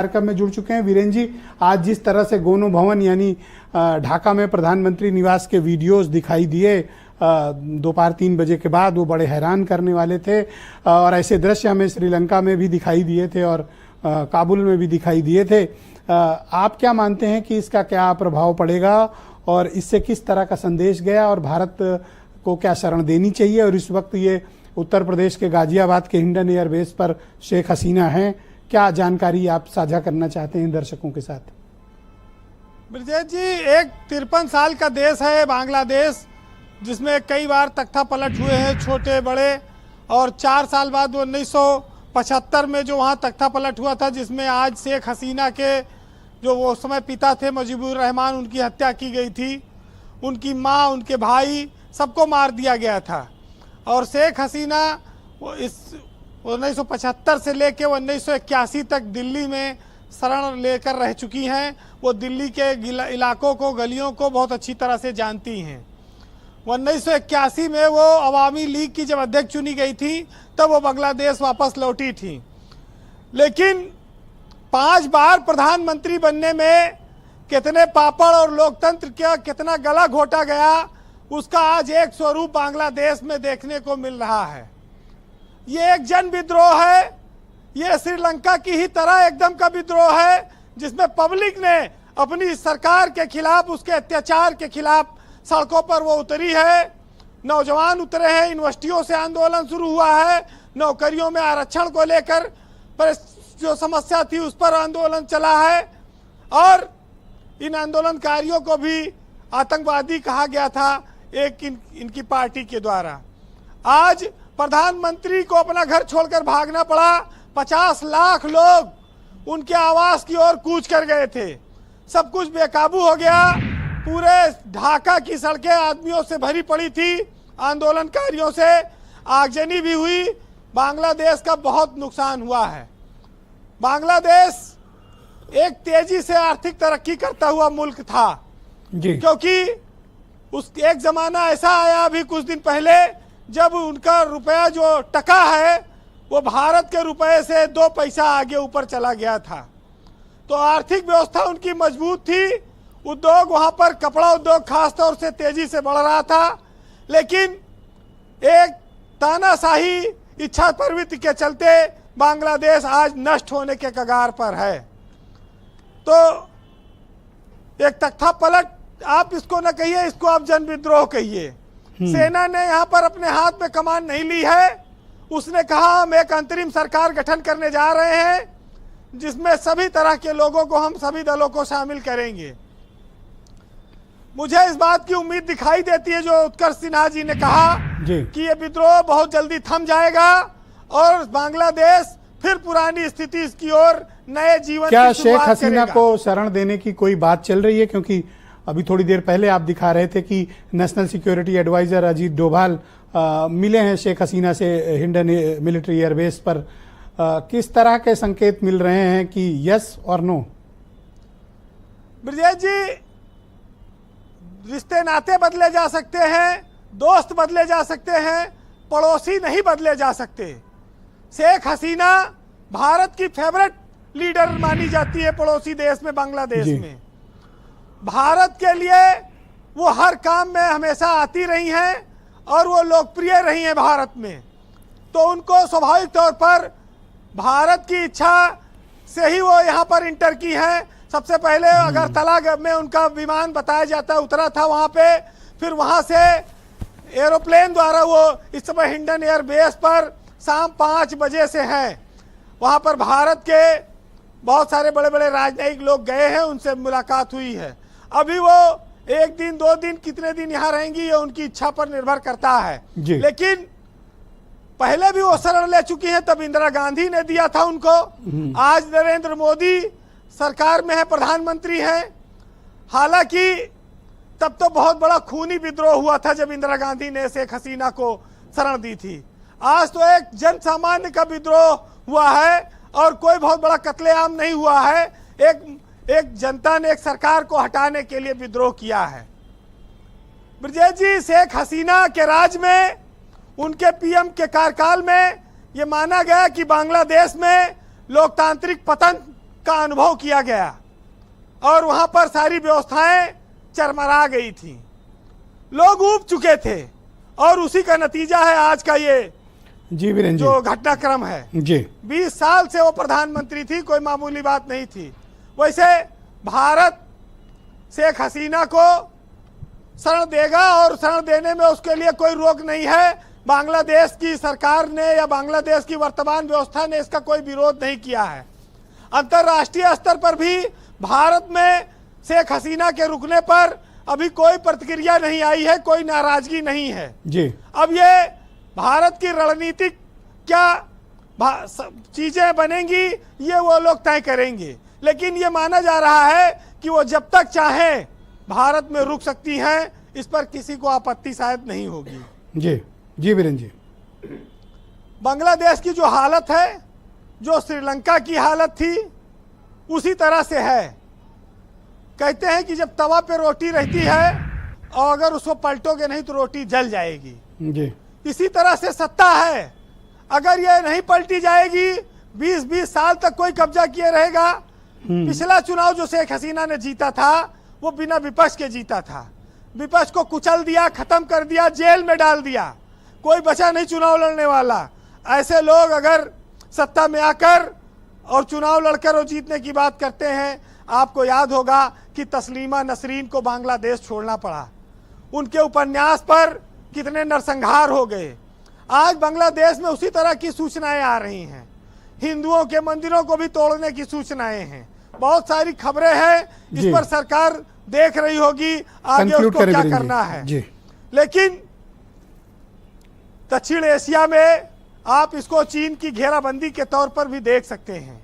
कार्यक्रम में जुड़ चुके हैं। वीरेन जी, आज जिस तरह से गोनो भवन यानी ढाका में प्रधानमंत्री निवास के वीडियोस दिखाई दिए दोपहर 3 बजे के बाद, वो बड़े हैरान करने वाले थे और ऐसे दृश्य हमें श्रीलंका में भी दिखाई दिए थे और काबुल में भी दिखाई दिए थे। आप क्या मानते हैं कि इसका क्या प्रभाव पड़ेगा और इससे किस तरह का संदेश गया और भारत को क्या शरण देनी चाहिए? और इस वक्त ये उत्तर प्रदेश के गाजियाबाद के हिंडन एयरबेस पर शेख हसीना हैं, क्या जानकारी आप साझा करना चाहते हैं दर्शकों के साथ? ब्रजेश जी, एक 53 साल का देश है बांग्लादेश, जिसमें कई बार तख्ता पलट हुए हैं छोटे बड़े, और 4 साल बाद 1975 में जो वहाँ तख्ता पलट हुआ था, जिसमें आज शेख हसीना के जो वो समय पिता थे मुजीबुर रहमान, उनकी हत्या की गई थी। उनकी माँ, उनके भाई, सबको मार दिया गया था। और शेख हसीना वो इस 1975 से लेके 1981 तक दिल्ली में शरण लेकर रह चुकी हैं। वो दिल्ली के इलाकों को, गलियों को बहुत अच्छी तरह से जानती हैं। 1981 में वो अवामी लीग की जब अध्यक्ष चुनी गई थी, तब वो बांग्लादेश वापस लौटी थी। लेकिन 5 बार प्रधानमंत्री बनने में कितने पापड़ और लोकतंत्र का कितना गला घोटा गया, उसका आज एक स्वरूप बांग्लादेश में देखने को मिल रहा है। ये एक जन विद्रोह है, ये श्रीलंका की ही तरह एकदम का विद्रोह है, जिसमें पब्लिक ने अपनी सरकार के खिलाफ, उसके अत्याचार के खिलाफ सड़कों पर वो उतरी है। नौजवान उतरे हैं, यूनिवर्सिटियों से आंदोलन शुरू हुआ है, नौकरियों में आरक्षण को लेकर जो समस्या थी उस पर आंदोलन चला है। और इन आंदोलनकारियों को भी आतंकवादी कहा गया था इनकी पार्टी के द्वारा। आज प्रधानमंत्री को अपना घर छोड़कर भागना पड़ा। 50 लाख लोग उनके आवास की ओर कूच कर गए थे। सब कुछ बेकाबू हो गया। पूरे ढाका की सड़कें आदमियों से भरी पड़ी थी, आंदोलनकारियों से आगजनी भी हुई। बांग्लादेश का बहुत नुकसान हुआ है। बांग्लादेश एक तेजी से आर्थिक तरक्की करता हुआ मुल्क था जी, क्योंकि उस एक जमाना ऐसा आया अभी कुछ दिन पहले, जब उनका रुपया जो टका है वो भारत के रुपए से 2 पैसा आगे ऊपर चला गया था। तो आर्थिक व्यवस्था उनकी मजबूत थी। उद्योग वहां पर, कपड़ा उद्योग खासतौर से तेजी से बढ़ रहा था। लेकिन एक तानाशाही इच्छा प्रवृत्ति के चलते बांग्लादेश आज नष्ट होने के कगार पर है। तो एक तख्ता पलट आप इसको न कहिए, इसको आप जन विद्रोह कहिए। सेना ने यहाँ पर अपने हाथ में कमान नहीं ली है। उसने कहा हम एक अंतरिम सरकार गठन करने जा रहे हैं, जिसमें सभी तरह के लोगों को, हम सभी दलों को शामिल करेंगे। मुझे इस बात की उम्मीद दिखाई देती है, जो उत्कर्ष सिन्हा जी ने कहा कि ये विद्रोह बहुत जल्दी थम जाएगा और बांग्लादेश फिर पुरानी स्थिति की ओर नए जीवन क्या की शुरुआत शेख हसीना करेगा। को शरण देने की कोई बात चल रही है? क्योंकि अभी थोड़ी देर पहले आप दिखा रहे थे कि national security adviser Ajit Doval मिले हैं शेख हसीना से हिंडन मिलिट्री एयरबेस पर। किस तरह के संकेत मिल रहे हैं कि यस और नो? ब्रजेश जी, रिश्ते नाते बदले जा सकते हैं, दोस्त बदले जा सकते हैं, पड़ोसी नहीं बदले जा सकते। शेख हसीना भारत की फेवरेट लीडर मानी जाती है पड़ोसी देश में, बांग्लादेश में। भारत के लिए वो हर काम में हमेशा आती रही हैं और वो लोकप्रिय रही हैं भारत में। तो उनको स्वाभाविक तौर पर भारत की इच्छा से ही वो यहाँ पर इंटर की हैं। सबसे पहले अगरतला में उनका विमान बताया जाता है उतरा था वहाँ पे, फिर वहाँ से एरोप्लेन द्वारा वो इस समय हिंडन एयरबेस पर शाम 5 बजे से हैं। वहाँ पर भारत के बहुत सारे बड़े बड़े राजनयिक लोग गए हैं, उनसे मुलाकात हुई है। अभी वो 1 दिन 2 दिन कितने दिन यहाँ रहेंगी ये उनकी इच्छा पर निर्भर करता है। लेकिन पहले भी वो शरण ले चुकी हैं, तब इंदिरा गांधी ने दिया था उनको। आज नरेंद्र मोदी सरकार में है, प्रधानमंत्री हैं। हालांकि तब तो बहुत बड़ा खूनी विद्रोह हुआ था जब इंदिरा गांधी ने शेख हसीना को शरण दी थी। आज तो एक जन सामान्य का विद्रोह हुआ है और कोई बहुत बड़ा कत्लेआम नहीं हुआ है। एक जनता ने एक सरकार को हटाने के लिए विद्रोह किया है। ब्रजेश जी, शेख हसीना के राज में, उनके पीएम के कार्यकाल में ये माना गया कि बांग्लादेश में लोकतांत्रिक पतन का अनुभव किया गया और वहां पर सारी व्यवस्थाएं चरमरा गई थी, लोग ऊब चुके थे और उसी का नतीजा है आज का ये जी वीरेन जी, जो घटनाक्रम है जी 20 साल से वो प्रधानमंत्री थी, कोई मामूली बात नहीं थी। वैसे भारत शेख हसीना को शरण देगा और शरण देने में उसके लिए कोई रोक नहीं है। बांग्लादेश की सरकार ने या बांग्लादेश की वर्तमान व्यवस्था ने इसका कोई विरोध नहीं किया है। अंतर्राष्ट्रीय स्तर पर भी भारत में शेख हसीना के रुकने पर अभी कोई प्रतिक्रिया नहीं आई है, कोई नाराजगी नहीं है जी। अब ये भारत की रणनीतिक क्या चीजें बनेंगी ये वो लोग तय करेंगे, लेकिन ये माना जा रहा है कि वो जब तक चाहे भारत में रुक सकती हैं, इस पर किसी को आपत्ति शायद नहीं होगी। जी जी वीरेन जी, बांग्लादेश की जो हालत है, जो श्रीलंका की हालत थी उसी तरह से है। कहते हैं कि जब तवा पे रोटी रहती है और अगर उसको पलटोगे नहीं तो रोटी जल जाएगी। जी इसी तरह से सत्ता है, अगर ये नहीं पलटी जाएगी 20-20 साल तक कोई कब्जा किए रहेगा। पिछला चुनाव जो शेख हसीना ने जीता था वो बिना विपक्ष के जीता था, विपक्ष को कुचल दिया, खत्म कर दिया, जेल में डाल दिया, कोई बचा नहीं चुनाव लड़ने वाला। ऐसे लोग अगर सत्ता में आकर और चुनाव लड़कर और जीतने की बात करते हैं, आपको याद होगा कि तस्लीमा नसरीन को बांग्लादेश छोड़ना पड़ा, उनके उपन्यास पर कितने नरसंहार हो गए। आज बांग्लादेश में उसी तरह की सूचनाएं आ रही हैं, हिंदुओं के मंदिरों को भी तोड़ने की सूचनाएं हैं, बहुत सारी खबरें हैं। इस पर सरकार देख रही होगी आगे उसको क्या करना है जी। लेकिन दक्षिण एशिया में आप इसको चीन की घेराबंदी के तौर पर भी देख सकते हैं,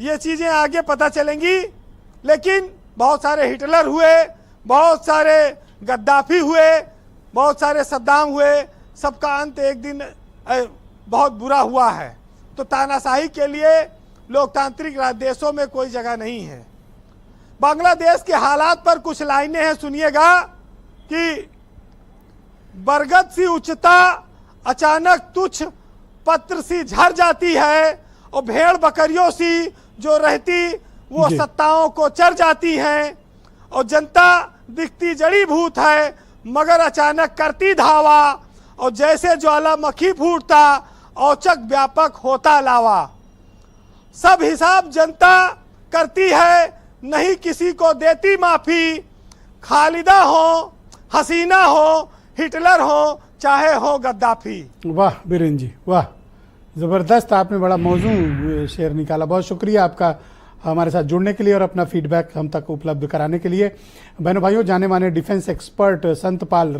ये चीजें आगे पता चलेंगी। लेकिन बहुत सारे हिटलर हुए, बहुत सारे गद्दाफी हुए, बहुत सारे सद्दाम हुए, सबका अंत एक दिन बहुत बुरा हुआ है। तो तानाशाही के लिए लोकतांत्रिक देशों में कोई जगह नहीं है। बांग्लादेश के हालात पर कुछ लाइनें हैं, सुनिएगा कि बरगद सी उच्चता अचानक तुच्छ पत्र सी झड़ जाती है और भेड़ बकरियों सी जो रहती वो सत्ताओं को चर जाती हैं, और जनता दिखती जड़ी भूत है मगर अचानक करती धावा, और जैसे ज्वालामुखी फूटता औचक व्यापक होता लावा। सब हिसाब जनता करती है, नहीं किसी को देती माफी। खालिदा हो, हसीना हो, हिटलर हो, चाहे हो गद्दाफी। वाह वीरेन जी, वाह, ज़बरदस्त, आपने बड़ा मौजूद शेर निकाला। बहुत शुक्रिया आपका हमारे साथ जुड़ने के लिए और अपना फीडबैक हम तक उपलब्ध कराने के लिए। बहनों भाइयों, जाने माने डिफेंस एक्सपर्ट संतपाल